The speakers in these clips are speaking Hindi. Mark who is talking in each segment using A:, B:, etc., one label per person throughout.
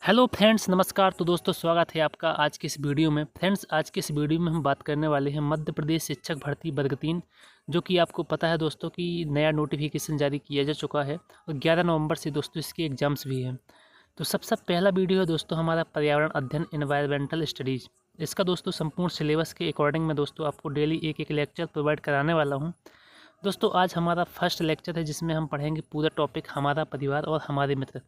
A: हेलो फ्रेंड्स, नमस्कार। तो दोस्तों, स्वागत है आपका आज की इस वीडियो में। फ्रेंड्स, आज की इस वीडियो में हम बात करने वाले हैं मध्य प्रदेश शिक्षक भर्ती वर्ग 3, जो कि आपको पता है दोस्तों कि नया नोटिफिकेशन जारी किया जा चुका है और 11 नवंबर से दोस्तों इसके एग्ज़ाम्स भी हैं। तो सबसे पहला वीडियो है दोस्तों हमारा पर्यावरण अध्ययन एनवायरमेंटल स्टडीज़। इसका दोस्तों संपूर्ण सिलेबस के अकॉर्डिंग मैं दोस्तों आपको डेली एक एक लेक्चर प्रोवाइड कराने वाला हूँ। दोस्तों, आज हमारा फर्स्ट लेक्चर है जिसमें हम पढ़ेंगे पूरा टॉपिक हमारा परिवार और हमारे मित्र।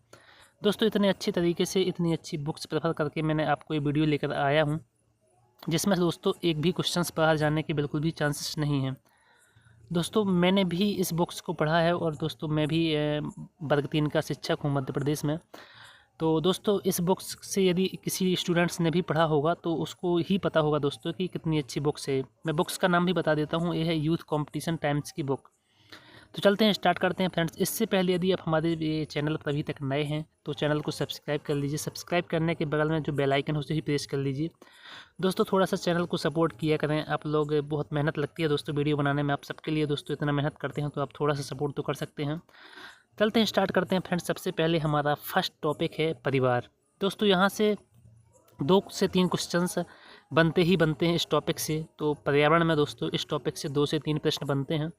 A: दोस्तों, इतने अच्छी तरीके से इतनी अच्छी बुक्स प्रेफर करके मैंने आपको ये वीडियो लेकर आया हूँ, जिसमें दोस्तों एक भी क्वेश्चंस बाहर जाने के बिल्कुल भी चांसेस नहीं हैं। दोस्तों, मैंने भी इस बुक्स को पढ़ा है और दोस्तों मैं भी वर्ग 3 का शिक्षक हूँ मध्य प्रदेश में। तो दोस्तों, इस बुक्स से यदि किसी स्टूडेंट्स ने भी पढ़ा होगा तो उसको ही पता होगा दोस्तों कि कितनी अच्छी बुक्स है। मैं बुक्स का नाम भी बता देता हूँ, ये है यूथ कॉम्पिटिशन टाइम्स की बुक। तो चलते हैं, स्टार्ट करते हैं फ्रेंड्स। इससे पहले यदि आप हमारे ये चैनल पर अभी तक नए हैं तो चैनल को सब्सक्राइब कर लीजिए। सब्सक्राइब करने के बगल में जो बेल आइकन है उसे ही प्रेस कर लीजिए। दोस्तों, थोड़ा सा चैनल को सपोर्ट किया करें। आप लोग, बहुत मेहनत लगती है दोस्तों वीडियो बनाने में, आप सबके लिए दोस्तों इतना मेहनत करते हैं तो आप थोड़ा सा सपोर्ट तो कर सकते हैं। चलते हैं, स्टार्ट करते हैं फ्रेंड्स। सबसे पहले हमारा फर्स्ट टॉपिक है परिवार। दोस्तों, यहाँ से 2 से 3 क्वेश्चंस बनते ही बनते हैं इस टॉपिक से। तो पर्यावरण में दोस्तों इस टॉपिक से 2 से 3 प्रश्न बनते हैं।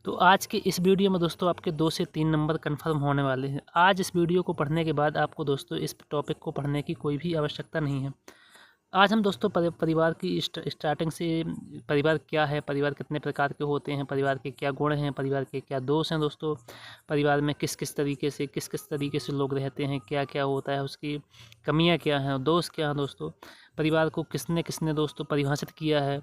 A: तो आज के इस वीडियो में दोस्तों आपके 2 से 3 नंबर कंफर्म होने वाले हैं। आज इस वीडियो को पढ़ने के बाद आपको दोस्तों इस टॉपिक को पढ़ने की कोई भी आवश्यकता नहीं है। आज हम दोस्तों परिवार की स्टार्टिंग से, परिवार क्या है, परिवार कितने प्रकार के होते हैं, परिवार के क्या गुण हैं, परिवार के क्या दोष हैं दोस्तों, परिवार में किस किस तरीके से लोग रहते हैं, क्या क्या होता है, उसकी कमियां क्या हैं, दोष क्या हैं दोस्तों, परिवार को किसने किसने दोस्तों परिभाषित किया है,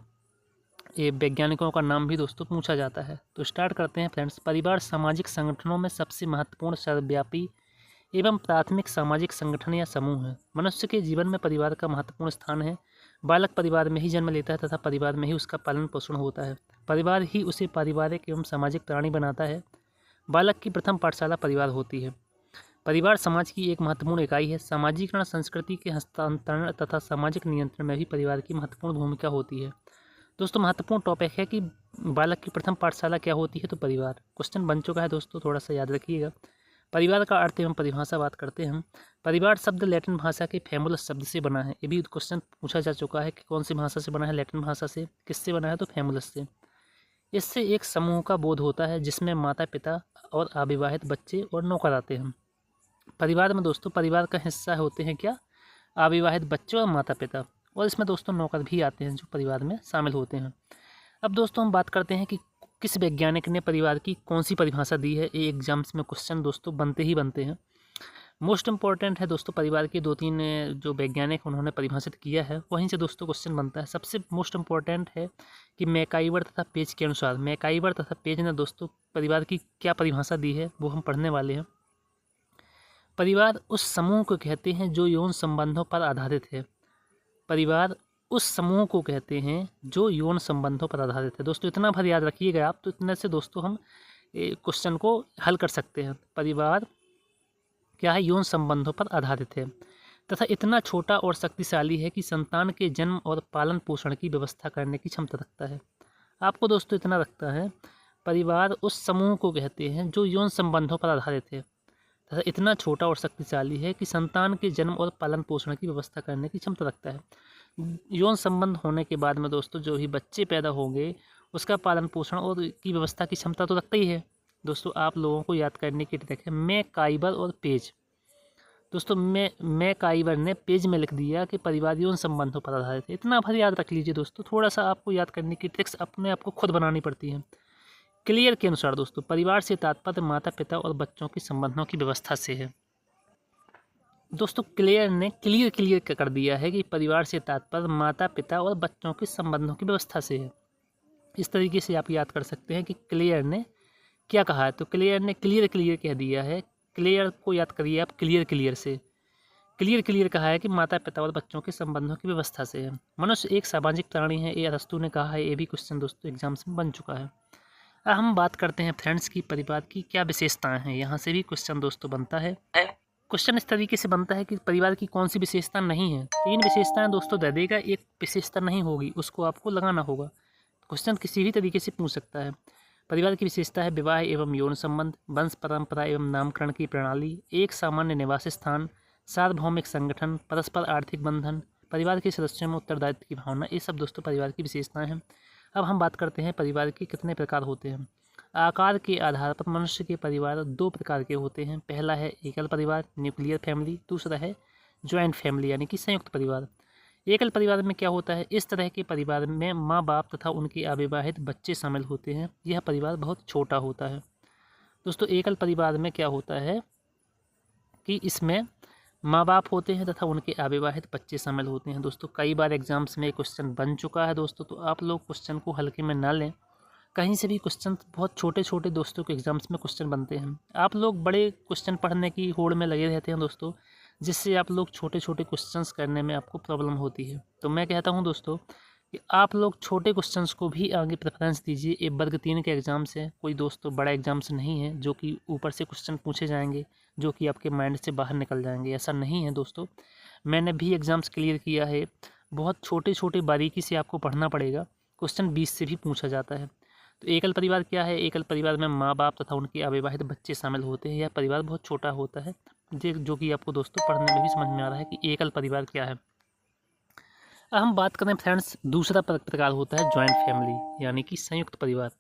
A: ये वैज्ञानिकों का नाम भी दोस्तों पूछा जाता है। तो स्टार्ट करते हैं फ्रेंड्स। परिवार सामाजिक संगठनों में सबसे महत्वपूर्ण, सर्वव्यापी एवं प्राथमिक सामाजिक संगठन या समूह है। मनुष्य के जीवन में परिवार का महत्वपूर्ण स्थान है। बालक परिवार में ही जन्म लेता है तथा परिवार में ही उसका पालन पोषण होता है। परिवार ही उसे पारिवारिक एवं सामाजिक प्राणी बनाता है। बालक की प्रथम पाठशाला परिवार होती है। परिवार समाज की एक महत्वपूर्ण इकाई है। सामाजिकरण, संस्कृति के हस्तांतरण तथा सामाजिक नियंत्रण में भी परिवार की महत्वपूर्ण भूमिका होती है। दोस्तों, महत्वपूर्ण टॉपिक है कि बालक की प्रथम पाठशाला क्या होती है, तो परिवार। क्वेश्चन बन चुका है दोस्तों, थोड़ा सा याद रखिएगा। परिवार का अर्थ एवं परिभाषा बात करते हैं हम। परिवार शब्द लैटिन भाषा के फैमुलस शब्द से बना है। ये भी क्वेश्चन पूछा जा चुका है कि कौन सी भाषा से बना है, लैटिन भाषा से। किससे बना है, तो फैमुलस से। इससे एक समूह का बोध होता है जिसमें माता पिता और अविवाहित बच्चे और नौकर आते हैं। परिवार में दोस्तों परिवार का हिस्सा होते हैं क्या, अविवाहित बच्चे और माता पिता, और इसमें दोस्तों नौकर भी आते हैं जो परिवार में शामिल होते हैं। अब दोस्तों हम बात करते हैं कि किस वैज्ञानिक ने परिवार की कौन सी परिभाषा दी है। ये एग्जाम्स में क्वेश्चन दोस्तों बनते ही बनते हैं। मोस्ट इंपॉर्टेंट है दोस्तों, परिवार के 2-3 जो वैज्ञानिक उन्होंने परिभाषित किया है वहीं से दोस्तों क्वेश्चन बनता है। सबसे मोस्ट इंपॉर्टेंट है कि मैकाइवर तथा पेज के अनुसार, मैकाइवर तथा पेज ने दोस्तों परिवार की क्या परिभाषा दी है वो हम पढ़ने वाले हैं। परिवार उस समूह को कहते हैं जो यौन संबंधों पर आधारित है। परिवार उस समूह को कहते हैं जो यौन संबंधों पर आधारित है। दोस्तों, इतना भर याद रखिएगा आप, तो इतने से दोस्तों हम क्वेश्चन को हल कर सकते हैं। परिवार क्या है, यौन संबंधों पर आधारित है तथा इतना छोटा और शक्तिशाली है कि संतान के जन्म और पालन पोषण की व्यवस्था करने की क्षमता रखता है। आपको दोस्तों इतना रखता है, परिवार उस समूह को कहते हैं जो यौन संबंधों पर आधारित है तथा इतना छोटा और शक्तिशाली है कि संतान के जन्म और पालन पोषण की व्यवस्था करने की क्षमता रखता है। यौन संबंध होने के बाद में दोस्तों जो भी बच्चे पैदा होंगे उसका पालन पोषण और की व्यवस्था की क्षमता तो रखता ही है। दोस्तों, आप लोगों को याद करने की ट्रिक है मैकाइवर और पेज। दोस्तों, मैकाइवर ने पेज में लिख दिया कि परिवार यौन संबंधों पर आधारित है। इतना भर याद रख लीजिए दोस्तों, थोड़ा सा आपको याद करने की ट्रिक्स अपने आप को खुद बनानी पड़ती है। क्लियर के अनुसार दोस्तों परिवार से तात्पर्य माता पिता और बच्चों के संबंधों की व्यवस्था से है। दोस्तों, क्लियर ने क्लियर कर दिया है कि परिवार से तात्पर्य माता पिता और बच्चों के संबंधों की व्यवस्था से है। इस तरीके से आप याद कर सकते हैं कि क्लियर ने क्या कहा है। तो क्लियर ने क्लियर कह दिया है। क्लियर को याद करिए आप, क्लियर से। क्लियर कहा है कि माता पिता और बच्चों के संबंधों की व्यवस्था से है। मनुष्य एक सामाजिक प्राणी है, ये अरस्तु ने कहा है। ये भी क्वेश्चन दोस्तों एग्जाम्स में बन चुका है। अब हम बात करते हैं फ्रेंड्स की परिवार की क्या विशेषताएं हैं। यहाँ से भी क्वेश्चन दोस्तों बनता है। क्वेश्चन इस तरीके से बनता है कि परिवार की कौन सी विशेषता नहीं है। 3 विशेषताएं दोस्तों दे देगा, एक विशेषता नहीं होगी, उसको आपको लगाना होगा। क्वेश्चन किसी भी तरीके से पूछ सकता है। परिवार की विशेषता है विवाह एवं यौन संबंध, वंश परंपरा एवं नामकरण की प्रणाली, एक सामान्य निवास स्थान, सार्वभौमिक संगठन, परस्पर आर्थिक बंधन, परिवार के सदस्यों में उत्तरदायित्व की भावना, ये सब दोस्तों परिवार की विशेषताएं हैं। अब हम बात करते हैं परिवार के कितने प्रकार होते हैं। आकार के आधार पर मनुष्य के परिवार दो प्रकार के होते हैं। पहला है एकल परिवार न्यूक्लियर फैमिली, दूसरा है ज्वाइंट फैमिली यानी कि संयुक्त परिवार। एकल परिवार में क्या होता है, इस तरह के परिवार में माँ बाप तथा उनके अविवाहित बच्चे शामिल होते हैं। यह परिवार बहुत छोटा होता है। दोस्तों एकल परिवार में क्या होता है कि इसमें माँ बाप होते हैं तथा उनके अविवाहित बच्चे शामिल होते हैं। दोस्तों कई बार एग्जाम्स में क्वेश्चन बन चुका है दोस्तों, तो आप लोग क्वेश्चन को हल्के में ना लें। कहीं से भी क्वेश्चन बहुत छोटे छोटे दोस्तों के एग्जाम्स में क्वेश्चन बनते हैं। आप लोग बड़े क्वेश्चन पढ़ने की होड़ में लगे रहते हैं दोस्तों, जिससे आप लोग छोटे छोटे क्वेश्चंस करने में आपको प्रॉब्लम होती है। तो मैं कहता हूं दोस्तों कि आप लोग छोटे क्वेश्चंस को भी आगे प्रेफरेंस दीजिए। ये वर्ग 3 के एग्ज़ाम से कोई दोस्तों बड़ा एग्ज़ाम्स नहीं है जो कि ऊपर से क्वेश्चन पूछे जाएंगे जो कि आपके माइंड से बाहर निकल जाएंगे, ऐसा नहीं है दोस्तों। मैंने भी एग्ज़ाम्स क्लियर किया है। बहुत छोटे छोटे बारीकी से आपको पढ़ना पड़ेगा। क्वेश्चन 20 से भी पूछा जाता है। तो एकल परिवार क्या है, एकल परिवार में माँ बाप तथा उनके अविवाहित बच्चे शामिल होते हैं। यह परिवार बहुत छोटा होता है, जो कि आपको दोस्तों पढ़ने में भी समझ में आ रहा है कि एकल परिवार क्या है। अब हम बात करें फ्रेंड्स, दूसरा प्रकार होता है ज्वाइंट फैमिली यानी कि संयुक्त परिवार।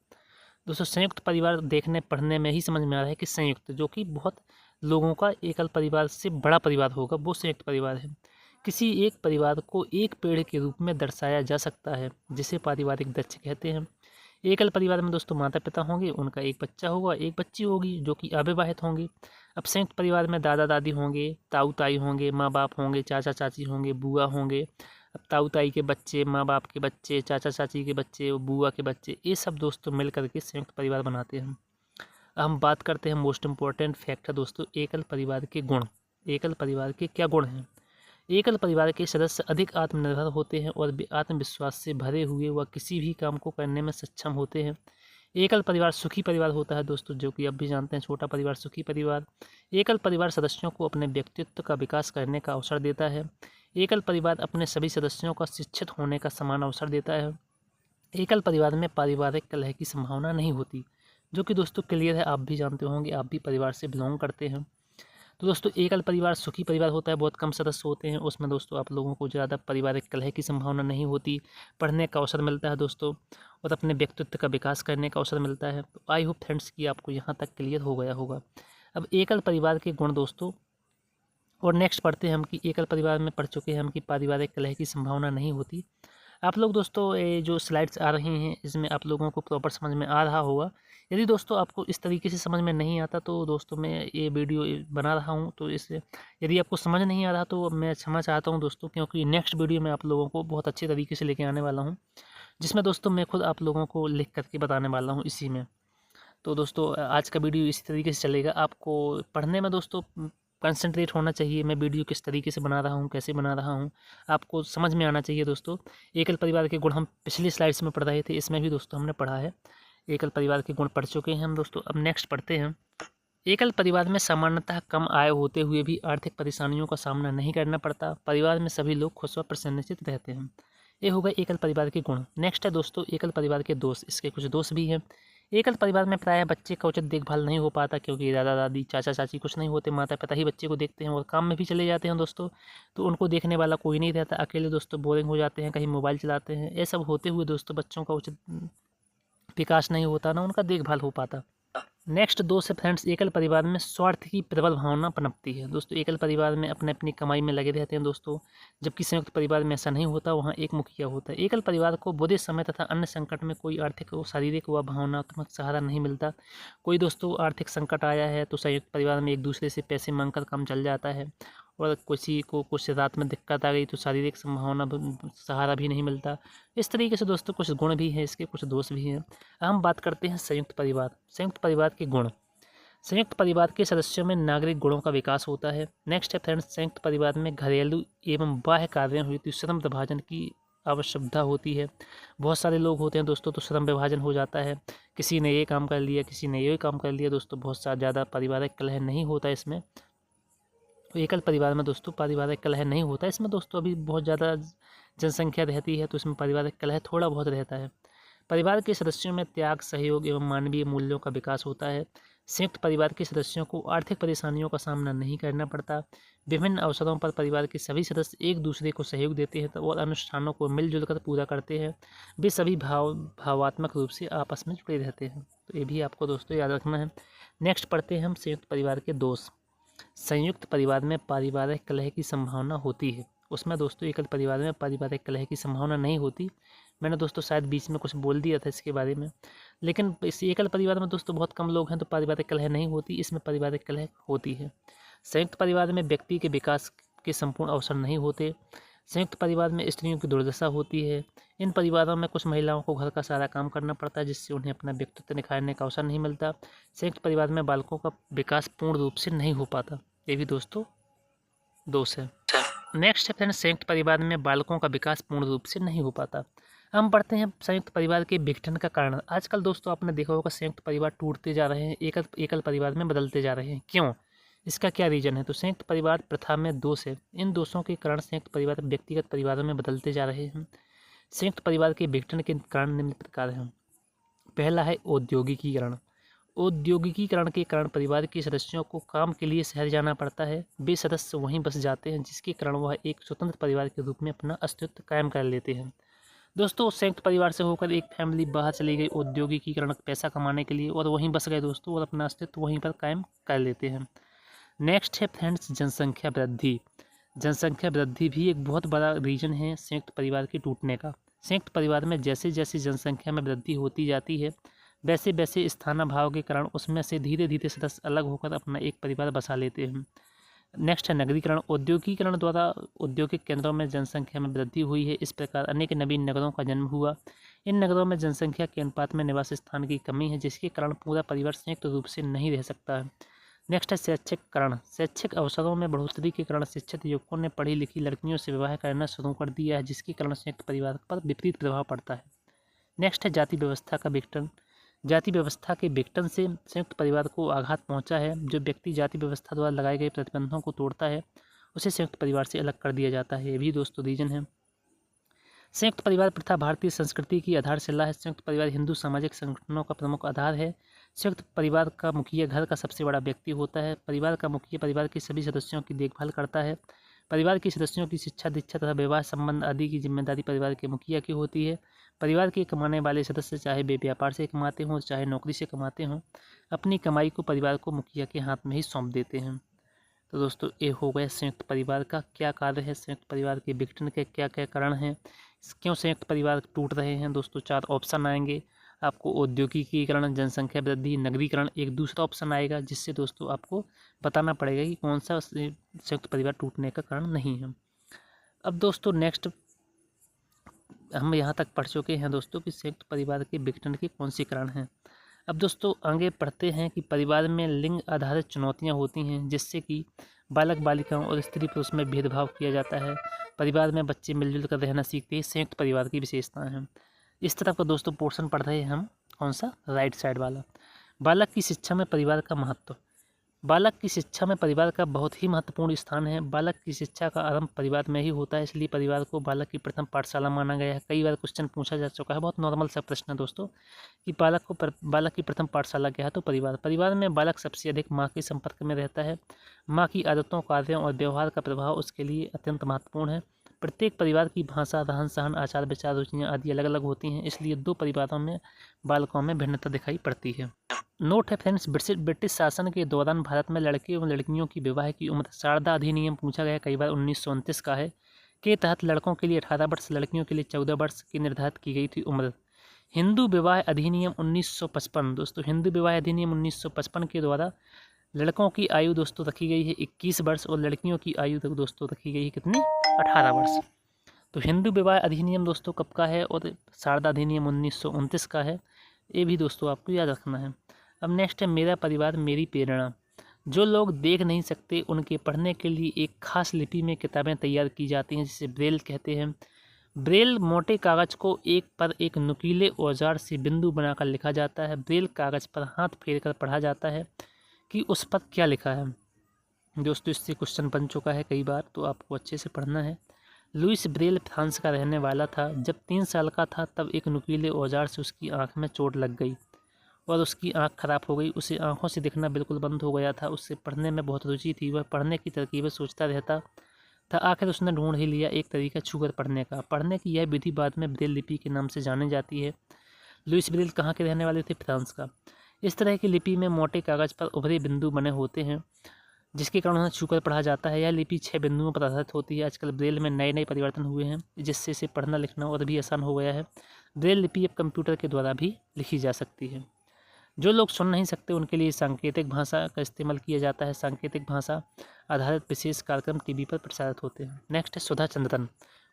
A: दोस्तों संयुक्त परिवार देखने पढ़ने में ही समझ में आ रहा है कि संयुक्त, जो कि बहुत लोगों का एकल परिवार से बड़ा परिवार होगा, वो संयुक्त परिवार है। किसी एक परिवार को एक पेड़ के रूप में दर्शाया जा सकता है जिसे पारिवारिक वृक्ष कहते हैं। एकल परिवार में दोस्तों माता पिता होंगे, उनका एक बच्चा होगा, एक बच्ची होगी जो कि अविवाहित होंगे। अब संयुक्त परिवार में दादा दादी होंगे, ताऊ ताई होंगे, माँ बाप होंगे, चाचा चाची होंगे, बुआ होंगे। अब ताऊ ताई के बच्चे, माँ बाप के बच्चे, चाचा चाची के बच्चे, बुआ के बच्चे, ये सब दोस्तों मिल करके संयुक्त परिवार बनाते हैं। अब हम बात करते हैं मोस्ट इम्पॉर्टेंट फैक्ट है दोस्तों, एकल परिवार के गुण। एकल परिवार के क्या गुण हैं। एकल परिवार के सदस्य अधिक आत्मनिर्भर होते हैं और आत्मविश्वास से भरे हुए व किसी भी काम को करने में सक्षम होते हैं। एकल परिवार सुखी परिवार होता है दोस्तों, जो कि आप भी जानते हैं, छोटा परिवार सुखी परिवार। एकल परिवार सदस्यों को अपने व्यक्तित्व का विकास करने का अवसर देता है। एकल परिवार अपने सभी सदस्यों का शिक्षित होने का समान अवसर देता है। एकल परिवार में पारिवारिक कलह की संभावना नहीं होती, जो कि दोस्तों क्लियर है, आप भी जानते होंगे, आप भी परिवार से बिलोंग करते हैं। तो दोस्तों एकल परिवार सुखी परिवार होता है, बहुत कम सदस्य होते हैं, उसमें दोस्तों आप लोगों को ज़्यादा पारिवारिक कलह की संभावना नहीं होती, पढ़ने का अवसर मिलता है दोस्तों, और अपने व्यक्तित्व का विकास करने का अवसर मिलता है। तो आई होप फ्रेंड्स कि आपको यहाँ तक क्लियर हो गया होगा। अब एकल परिवार के गुण दोस्तों, और नेक्स्ट पढ़ते हैं हम कि एकल परिवार में पढ़ चुके हैं हम कि पारिवारिक कलह की संभावना नहीं होती। आप लोग दोस्तों ये जो स्लाइड्स आ रही हैं इसमें आप लोगों को प्रॉपर समझ में आ रहा होगा। यदि दोस्तों आपको इस तरीके से समझ में नहीं आता तो दोस्तों मैं ये वीडियो बना रहा हूँ, तो इससे यदि आपको समझ नहीं आ रहा तो मैं क्षमा चाहता हूँ दोस्तों, क्योंकि नेक्स्ट वीडियो में आप लोगों को बहुत अच्छे तरीके से लेके आने वाला हूँ, जिसमें दोस्तों मैं खुद आप लोगों को लिख करके बताने वाला हूँ इसी में। तो दोस्तों आज का वीडियो इसी तरीके से चलेगा। आपको पढ़ने में दोस्तों कंसंट्रेट होना चाहिए, मैं वीडियो किस तरीके से बना रहा हूँ, कैसे बना रहा हूँ, आपको समझ में आना चाहिए दोस्तों। एकल परिवार के गुण हम पिछली स्लाइड्स में पढ़ रहे थे, इसमें भी दोस्तों हमने पढ़ा है, एकल परिवार के गुण पढ़ चुके हैं हम दोस्तों। अब नेक्स्ट पढ़ते हैं। एकल परिवार में सामान्यतः कम आय होते हुए भी आर्थिक परेशानियों का सामना नहीं करना पड़ता। परिवार में सभी लोग खुश व प्रसन्नचित्त रहते हैं। ये हो गए एकल परिवार के गुण। नेक्स्ट है दोस्तों एकल परिवार के दोष। इसके कुछ दोष भी हैं। एकल परिवार में प्रायः बच्चे का उचित देखभाल नहीं हो पाता, क्योंकि दादा दादी चाचा चाची कुछ नहीं होते, माता पिता ही बच्चे को देखते हैं और काम में भी चले जाते हैं दोस्तों, तो उनको देखने वाला कोई नहीं रहता। अकेले दोस्तों बोरिंग हो जाते हैं, कहीं मोबाइल चलाते हैं। ये सब होते हुए दोस्तों बच्चों का उचित विकास नहीं होता, ना उनका देखभाल हो पाता। नेक्स्ट दोस्त है फ्रेंड्स, एकल परिवार में स्वार्थ की प्रबल भावना पनपती है। दोस्तों एकल परिवार में अपने अपनी कमाई में लगे रहते हैं दोस्तों, जबकि संयुक्त परिवार में ऐसा नहीं होता, वहाँ एक मुखिया होता है। एकल परिवार को बुरे समय तथा अन्य संकट में कोई आर्थिक व शारीरिक व भावनात्मक सहारा नहीं मिलता। कोई दोस्तों आर्थिक संकट आया है तो संयुक्त परिवार में एक दूसरे से पैसे मांगकर काम चल जाता है, और किसी को कुछ रात में दिक्कत आ गई तो शारीरिक संभावना सहारा भी नहीं मिलता। इस तरीके से दोस्तों कुछ गुण भी हैं, इसके कुछ दोष भी हैं। हम बात करते हैं संयुक्त परिवार। संयुक्त परिवार के गुण। संयुक्त परिवार के सदस्यों में नागरिक गुणों का विकास होता है। नेक्स्ट है फ्रेंड्स, संयुक्त परिवार में घरेलू एवं बाह्य कार्यों हेतु श्रम विभाजन की आवश्यकता होती है। बहुत सारे लोग होते हैं दोस्तों, तो श्रम विभाजन हो जाता है, किसी ने ये काम कर लिया, किसी ने ये काम कर लिया दोस्तों, बहुत सा ज़्यादा पारिवारिक कलह नहीं होता इसमें। एकल परिवार में दोस्तों पारिवारिक कलह नहीं होता, इसमें दोस्तों अभी बहुत ज़्यादा जनसंख्या रहती है तो इसमें पारिवारिक कलह थोड़ा बहुत रहता है। परिवार के सदस्यों में त्याग, सहयोग एवं मानवीय मूल्यों का विकास होता है। संयुक्त परिवार के सदस्यों को आर्थिक परेशानियों का सामना नहीं करना पड़ता। विभिन्न अवसरों पर परिवार के सभी सदस्य एक दूसरे को सहयोग देते हैं और अनुष्ठानों को मिलजुल कर पूरा करते हैं। वे सभी भावात्मक रूप से आपस में जुड़े रहते हैं। तो ये भी आपको दोस्तों याद रखना है। नेक्स्ट पढ़ते हैं हम संयुक्त परिवार के दोष। संयुक्त परिवार में पारिवारिक कलह की संभावना होती है। उसमें दोस्तों एकल परिवार में पारिवारिक कलह की संभावना नहीं होती। मैंने दोस्तों शायद बीच में कुछ बोल दिया था इसके बारे में, लेकिन इस एकल परिवार में दोस्तों बहुत कम लोग हैं तो पारिवारिक कलह नहीं होती, इसमें पारिवारिक कलह होती है। संयुक्त परिवार में व्यक्ति के विकास के संपूर्ण अवसर नहीं होते। संयुक्त परिवार में स्त्रियों की दुर्दशा होती है। इन परिवारों में कुछ महिलाओं को घर का सारा काम करना पड़ता है, जिससे उन्हें अपना व्यक्तित्व निखारने का अवसर नहीं मिलता। संयुक्त परिवार में बालकों का विकास पूर्ण रूप से नहीं हो पाता। ये भी दोस्तों दोष है। नेक्स्ट है फ्रेंड्स, संयुक्त परिवार में बालकों का विकास पूर्ण रूप से नहीं हो पाता। हम पढ़ते हैं संयुक्त परिवार के विघटन का कारण। आजकल दोस्तों आपने देखा होगा संयुक्त परिवार टूटते जा रहे हैं, एकल परिवार में बदलते जा रहे हैं। क्यों? इसका क्या रीजन है? तो संयुक्त परिवार प्रथा में दोष है। इन दोषों के कारण संयुक्त परिवार व्यक्तिगत परिवारों में बदलते जा रहे हैं। संयुक्त परिवार के विघटन के कारण निम्न प्रकार हैं। पहला है औद्योगिकीकरण। औद्योगिकीकरण के कारण परिवार के सदस्यों को काम के लिए शहर जाना पड़ता है। वे सदस्य वहीं बस जाते हैं, जिसके कारण वह एक स्वतंत्र परिवार के रूप में अपना अस्तित्व कायम कर लेते हैं। दोस्तों संयुक्त परिवार से होकर एक फैमिली बाहर चली गई औद्योगिकीकरण पैसा कमाने के लिए और वहीं बस गए दोस्तों और अपना अस्तित्व वहीं पर कायम कर लेते हैं। नेक्स्ट है फ्रेंड्स जनसंख्या वृद्धि। जनसंख्या वृद्धि भी एक बहुत बड़ा रीजन है संयुक्त परिवार के टूटने का। संयुक्त परिवार में जैसे जैसे जनसंख्या में वृद्धि होती जाती है वैसे वैसे स्थानाभाव के कारण उसमें से धीरे धीरे सदस्य अलग होकर अपना एक परिवार बसा लेते हैं। नेक्स्ट है नगरीकरण। औद्योगिकीकरण द्वारा औद्योगिक केंद्रों में जनसंख्या में वृद्धि हुई है। इस प्रकार अनेक नवीन नगरों का जन्म हुआ। इन नगरों में जनसंख्या के अनुपात में निवास स्थान की कमी है, जिसके कारण पूरा परिवार संयुक्त रूप से नहीं रह सकता है। नेक्स्ट है शैक्षिककरण। शैक्षिक अवसरों में बढ़ोतरी के कारण शिक्षित युवकों ने पढ़ी लिखी लड़कियों से विवाह करना शुरू कर दिया है, जिसके कारण संयुक्त परिवार पर विपरीत प्रभाव पड़ता है। नेक्स्ट है जाति व्यवस्था का विघटन। जाति व्यवस्था के विघटन से संयुक्त परिवार को आघात पहुंचा है। जो व्यक्ति जाति व्यवस्था द्वारा लगाए गए प्रतिबंधों को तोड़ता है उसे संयुक्त परिवार से अलग कर दिया जाता है। ये भी दोस्तों रीजन है। संयुक्त परिवार प्रथा भारतीय संस्कृति की आधारशिला है। संयुक्त परिवार हिंदू सामाजिक संगठनों का प्रमुख आधार है। संयुक्त परिवार का मुखिया घर का सबसे बड़ा व्यक्ति होता है। परिवार का मुखिया परिवार के सभी सदस्यों की देखभाल करता है। परिवार के सदस्यों की शिक्षा दीक्षा तथा विवाह संबंध आदि की जिम्मेदारी परिवार के मुखिया की होती है। परिवार के कमाने वाले सदस्य चाहे वे व्यापार से कमाते हों चाहे नौकरी से कमाते हों, अपनी कमाई को परिवार को मुखिया के हाथ में ही सौंप देते हैं। तो दोस्तों ये हो गया संयुक्त परिवार का क्या कार्य है, संयुक्त परिवार के विघटन के क्या क्या कारण हैं, क्यों संयुक्त परिवार टूट रहे हैं। दोस्तों 4 ऑप्शन आएंगे आपको। औद्योगिकीकरण, जनसंख्या वृद्धि, नगरीकरण, एक दूसरा ऑप्शन आएगा जिससे दोस्तों आपको बताना पड़ेगा कि कौन सा संयुक्त परिवार टूटने का कारण नहीं है। अब दोस्तों नेक्स्ट हम यहाँ तक पढ़ चुके हैं दोस्तों कि संयुक्त परिवार के विघटन के कौन से कारण हैं। अब दोस्तों आगे पढ़ते हैं कि परिवार में लिंग आधारित चुनौतियाँ होती हैं, जिससे कि बालक बालिकाओं और स्त्री पुरुष में भेदभाव किया जाता है। परिवार में बच्चे मिलजुल कर रहना सीखते हैं। संयुक्त परिवार की विशेषताएं हैं। इस तरफ का दोस्तों पोर्शन पढ़ रहे हैं हम, कौन सा, राइट साइड वाला। बालक की शिक्षा में परिवार का महत्व। बालक की शिक्षा में परिवार का बहुत ही महत्वपूर्ण स्थान है। बालक की शिक्षा का आरंभ परिवार में ही होता है, इसलिए परिवार को बालक की प्रथम पाठशाला माना गया है। कई बार क्वेश्चन पूछा जा चुका है, बहुत नॉर्मल सा प्रश्न है दोस्तों कि बालक की प्रथम पाठशाला क्या है, तो परिवार में बालक सबसे अधिक माँ के संपर्क में रहता है। माँ की आदतों, कार्यों और व्यवहार का प्रभाव उसके लिए अत्यंत महत्वपूर्ण है। प्रत्येक परिवार की भाषा, रहन सहन, आचार विचार, रुचियाँ आदि अलग अलग होती हैं, इसलिए 2 परिवारों में बालकों में भिन्नता दिखाई पड़ती है। नोट है फ्रेंड्स, ब्रिटिश शासन के दौरान भारत में लड़के एवं लड़कियों की विवाह की उम्र शारदा अधिनियम पूछा गया, कई बार 1929 का है, के तहत लड़कों के लिए 18 वर्ष, लड़कियों के लिए 14 वर्ष की निर्धारित की गई थी उम्र। हिंदू विवाह अधिनियम 1955 दोस्तों, हिंदू विवाह अधिनियम 1955 के द्वारा लड़कों की आयु दोस्तों रखी गई है 21 वर्ष और लड़कियों की आयु तक दोस्तों रखी गई है कितनी, 18 वर्ष। तो हिंदू विवाह अधिनियम दोस्तों कब का है और शारदा अधिनियम 1929 का है, ये भी दोस्तों आपको याद रखना है। अब नेक्स्ट है मेरा परिवार मेरी प्रेरणा। जो लोग देख नहीं सकते उनके पढ़ने के लिए एक खास लिपि में किताबें तैयार की जाती हैं, जिसे ब्रेल कहते हैं। ब्रेल मोटे कागज को एक पर एक नुकीले औजार से बिंदु बनाकर लिखा जाता है। ब्रेल कागज पर हाथ फेर कर पढ़ा जाता है कि उस पर क्या लिखा है। दोस्तों इससे क्वेश्चन बन चुका है कई बार, तो आपको अच्छे से पढ़ना है। लुइस ब्रेल फ्रांस का रहने वाला था। जब 3 साल का था तब एक नुकीले औजार से उसकी आंख में चोट लग गई। और उसकी आँख खराब हो गई, उसे आँखों से दिखना बिल्कुल बंद हो गया था। उससे पढ़ने में बहुत रुचि थी, वह पढ़ने की तरकीबें सोचता रहता था। आखिर उसने ढूंढ ही लिया एक तरीका छूकर पढ़ने का। पढ़ने की यह विधि बाद में ब्रेल लिपि के नाम से जानी जाती है। लुइस ब्रेल कहाँ के रहने वाले थे? फ्रांस का। इस तरह की लिपि में मोटे कागज़ पर उभरे बिंदु बने होते हैं, जिसके कारण उन्हें छूकर पढ़ा जाता है। यह लिपि 6 बिंदुओं पर आधारित होती है। आजकल ब्रेल में नए नए परिवर्तन हुए हैं, जिससे इसे पढ़ना लिखना और भी आसान हो गया है। ब्रेल लिपि अब कंप्यूटर के द्वारा भी लिखी जा सकती है। जो लोग सुन नहीं सकते उनके लिए सांकेतिक भाषा का इस्तेमाल किया जाता है। सांकेतिक भाषा आधारित विशेष कार्यक्रम टीवी पर प्रसारित होते हैं। नेक्स्ट है सुधा चंद्रन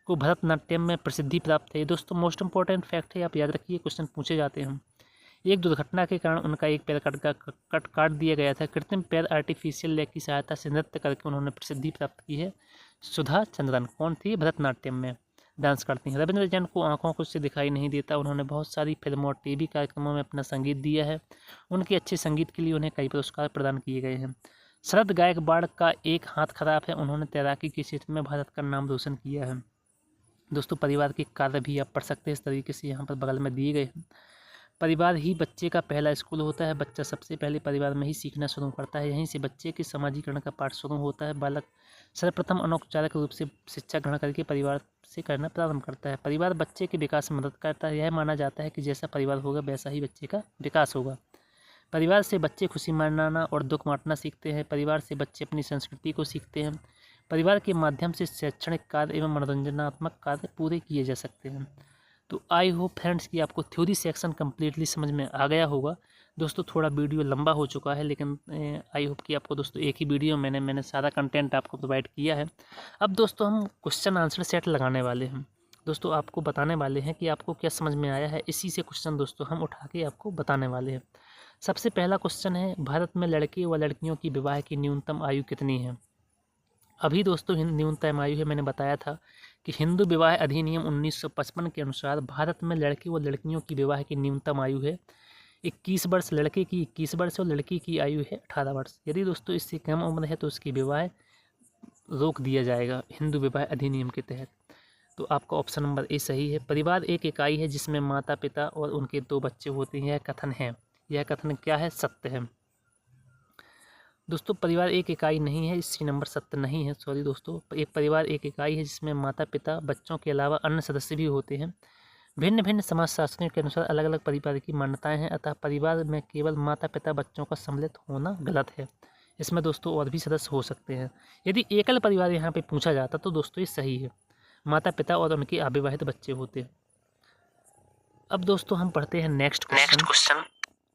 A: को भरतनाट्यम में प्रसिद्धि प्राप्त है। दोस्तों मोस्ट इंपॉर्टेंट फैक्ट है, आप याद रखिए, क्वेश्चन पूछे जाते हैं। एक दुर्घटना के कारण उनका एक पैर काट दिया गया था। कृत्रिम पैर आर्टिफिशियल लेग की सहायता से नृत्य करके उन्होंने प्रसिद्धि प्राप्त की है। सुधा चंद्रन कौन थी? भरतनाट्यम में डांस करती हैं। रविंद्र जैन को आंखों को से दिखाई नहीं देता। उन्होंने बहुत सारी फिल्मों और टीवी कार्यक्रमों में अपना संगीत दिया है। उनके अच्छे संगीत के लिए उन्हें कई पुरस्कार प्रदान किए गए हैं। शरद गायकवाड़ का एक हाथ खराब है। उन्होंने तैराकी के क्षेत्र में भारत का नाम रोशन किया है। दोस्तों परिवार के कार्य भी आप पढ़ सकते हैं इस तरीके से, यहाँ पर बगल में दिए गए हैं। परिवार ही बच्चे का पहला स्कूल होता है। बच्चा सबसे पहले परिवार में ही सीखना शुरू करता है। यहीं से बच्चे के समाजीकरण का पाठ शुरू होता है। बालक सर्वप्रथम अनौपचारिक रूप से शिक्षा ग्रहण करके परिवार से करना प्रारंभ करता है। परिवार बच्चे के विकास में मदद करता है। यह माना जाता है कि जैसा परिवार होगा वैसा ही बच्चे का विकास होगा। परिवार से बच्चे खुशी मनाना और दुख बांटना सीखते हैं। परिवार से बच्चे अपनी संस्कृति को सीखते हैं। परिवार के माध्यम से शैक्षणिक कार्य एवं मनोरंजनात्मक कार्य पूरे किए जा सकते हैं। तो आई होप फ्रेंड्स कि आपको थ्योरी सेक्शन कम्प्लीटली समझ में आ गया होगा। दोस्तों थोड़ा वीडियो लंबा हो चुका है, लेकिन आई होप कि आपको दोस्तों एक ही वीडियो मैंने सारा कंटेंट आपको प्रोवाइड किया है। अब दोस्तों हम क्वेश्चन आंसर सेट लगाने वाले हैं। दोस्तों आपको बताने वाले हैं कि आपको क्या समझ में आया है। इसी से क्वेश्चन दोस्तों हम उठा के आपको बताने वाले हैं। सबसे पहला क्वेश्चन है, भारत में लड़के व लड़कियों की विवाह की न्यूनतम आयु कितनी है? अभी दोस्तों न्यूनतम आयु है, मैंने बताया था कि हिंदू विवाह अधिनियम 1955 के अनुसार भारत में लड़के व लड़कियों की विवाह की न्यूनतम आयु है 21 वर्ष। लड़के की 21 वर्ष और लड़की की आयु है 18 वर्ष। यदि दोस्तों इससे कम उम्र है तो उसकी विवाह रोक दिया जाएगा हिंदू विवाह अधिनियम के तहत। तो आपका ऑप्शन नंबर ए सही है। परिवार एक इकाई है जिसमें माता पिता और उनके 2 बच्चे होते हैं। यह कथन है, यह कथन क्या है? सत्य है। दोस्तों परिवार एक इकाई नहीं है, इसी नंबर सत्य नहीं है, सॉरी दोस्तों। एक परिवार एक इकाई है जिसमें माता पिता बच्चों के अलावा अन्य सदस्य भी होते हैं। भिन्न भिन्न समाजशास्त्रियों के अनुसार अलग अलग परिवार की मान्यताएं हैं, अतः परिवार में केवल माता पिता बच्चों का सम्मिलित होना गलत है। इसमें दोस्तों और भी सदस्य हो सकते हैं। यदि एकल परिवार यहाँ पे पूछा जाता तो दोस्तों ये सही है, माता पिता और उनके अविवाहित बच्चे होते हैं। अब दोस्तों हम पढ़ते हैं नेक्स्ट क्वेश्चन।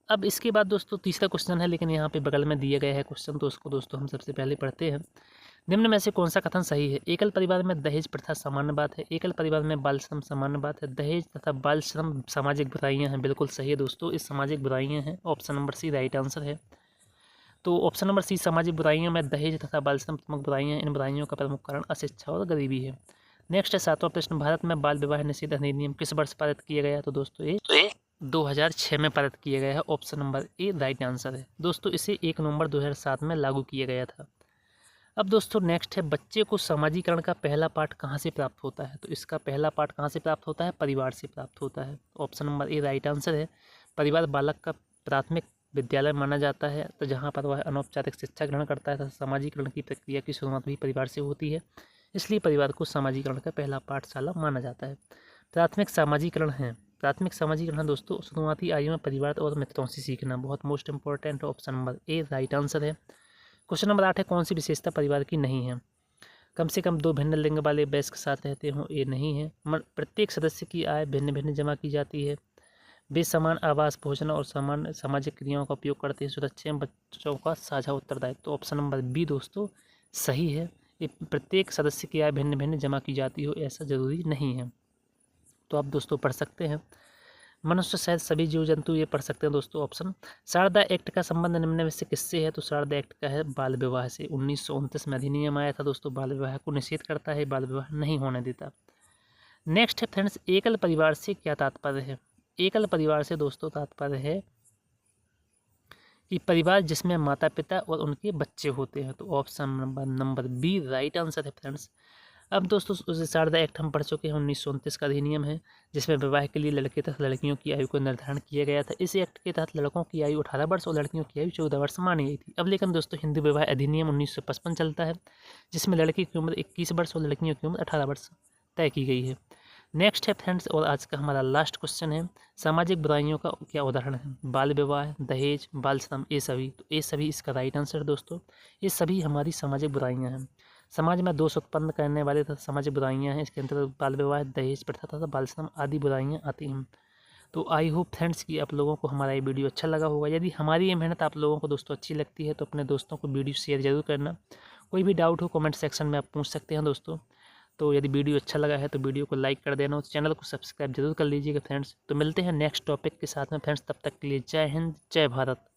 A: अब इसके बाद दोस्तों तीसरा क्वेश्चन है, लेकिन यहाँ पे बगल में दिया गया है क्वेश्चन, तो उसको दोस्तों हम सबसे पहले पढ़ते हैं। निम्न में से कौन सा कथन सही है? एकल परिवार में दहेज प्रथा सामान्य बात है। एकल परिवार में बाल श्रम सामान्य बात है। दहेज तथा बाल श्रम सामाजिक बुराइयां हैं। बिल्कुल सही है दोस्तों, इस सामाजिक बुराइयां हैं। Option number C right answer है। तो ऑप्शन नंबर सी सामाजिक बुराइयों में दहेज तथा बाल श्रम प्रमुख बुराइयां। इन बुराइयों का प्रमुख कारण अशिक्षा और गरीबी है। नेक्स्ट है 7वां प्रश्न, भारत में बाल विवाह निषेध अधिनियम किस वर्ष पारित किया गया? तो दोस्तों ये 2006 में पारित किया गया है। Option number A right answer है। दोस्तों इसे 1 नवंबर 2007 में लागू किया गया था। अब दोस्तों नेक्स्ट है, बच्चे को समाजीकरण का पहला पाठ कहाँ से प्राप्त होता है? तो इसका पहला पाठ कहाँ से प्राप्त होता है? परिवार से प्राप्त होता है। Option number A right answer है। परिवार बालक का प्राथमिक विद्यालय माना जाता है, तो जहाँ पर वह अनौपचारिक शिक्षा ग्रहण करता है, तथा समाजीकरण की प्रक्रिया की शुरुआत भी परिवार से होती है, इसलिए परिवार को समाजीकरण का पहला पाठशाला माना जाता है। प्राथमिक समाजीकरण है, प्राथमिक समाजीकरण दोस्तों शुरुआती आयु में परिवार और मित्रों से सीखना, बहुत most important. Option number A right answer है। क्वेश्चन नंबर 8 है, कौन सी विशेषता परिवार की नहीं है? कम से कम 2 भिन्न लिंग वाले वयस्क साथ रहते हों, ये नहीं है। प्रत्येक सदस्य की आय भिन्न भिन्न जमा की जाती है। वे समान आवास, भोजन और समान सामाजिक क्रियाओं का उपयोग करते हैं। सुरक्षा एवं बच्चों का साझा उत्तरदायित्व। तो ऑप्शन नंबर बी दोस्तों सही है। ये प्रत्येक सदस्य की आय भिन्न भिन्न जमा की जाती हो ऐसा जरूरी नहीं है। तो आप दोस्तों पढ़ सकते हैं। मनुष्य सहित सभी जीव जंतु ये पढ़ सकते हैं दोस्तों। ऑप्शन शारदा एक्ट का संबंध निम्न में से किससे है? तो शारदा एक्ट का है बाल विवाह से। 1929 में अधिनियम आया था दोस्तों, बाल विवाह को निषेध करता है, बाल विवाह नहीं होने देता। नेक्स्ट है फ्रेंड्स, एकल परिवार से क्या तात्पर्य है? एकल परिवार से दोस्तों तात्पर्य है कि परिवार जिसमें माता पिता और उनके बच्चे होते हैं। तो option number B right answer है फ्रेंड्स। अब दोस्तों उस शारदा एक्ट हम पढ़ चुके हैं। 1929 का अधिनियम है जिसमें विवाह के लिए लड़के तथा लड़कियों की आयु को निर्धारण किया गया था। इस एक्ट के तहत लड़कों की आयु 18 वर्ष और लड़कियों की आयु 14 वर्ष मानी गई थी। अब लेकिन दोस्तों हिंदू विवाह अधिनियम 1955 चलता है जिसमें लड़की की उम्र 21 वर्ष और लड़कियों की उम्र 18 वर्ष तय की गई है। नेक्स्ट है फ्रेंड्स, और आज का हमारा लास्ट क्वेश्चन है, सामाजिक बुराइयों का क्या उदाहरण है? बाल विवाह, दहेज, बाल श्रम, ये सभी। तो ये सभी इसका राइट आंसर दोस्तों, ये सभी हमारी सामाजिक बुराइयां हैं। समाज में दोष उत्पन्न करने वाले तथा सामाजिक बुराइयां हैं। इसके अंतर्गत बाल विवाह, दहेज प्रथा तथा बाल श्रम आदि बुराइयां आती हैं। तो आई होप फ्रेंड्स कि आप लोगों को हमारा ये वीडियो अच्छा लगा होगा। यदि हमारी ये मेहनत आप लोगों को दोस्तों अच्छी लगती है तो अपने दोस्तों को वीडियो शेयर जरूर करना। कोई भी डाउट हो कमेंट सेक्शन में आप पूछ सकते हैं दोस्तों। तो यदि वीडियो अच्छा लगा है तो वीडियो को लाइक कर देना और चैनल को सब्सक्राइब जरूर कर लीजिएगा फ्रेंड्स। तो मिलते हैं नेक्स्ट टॉपिक के साथ में फ्रेंड्स, तब तक के लिए जय हिंद, जय भारत।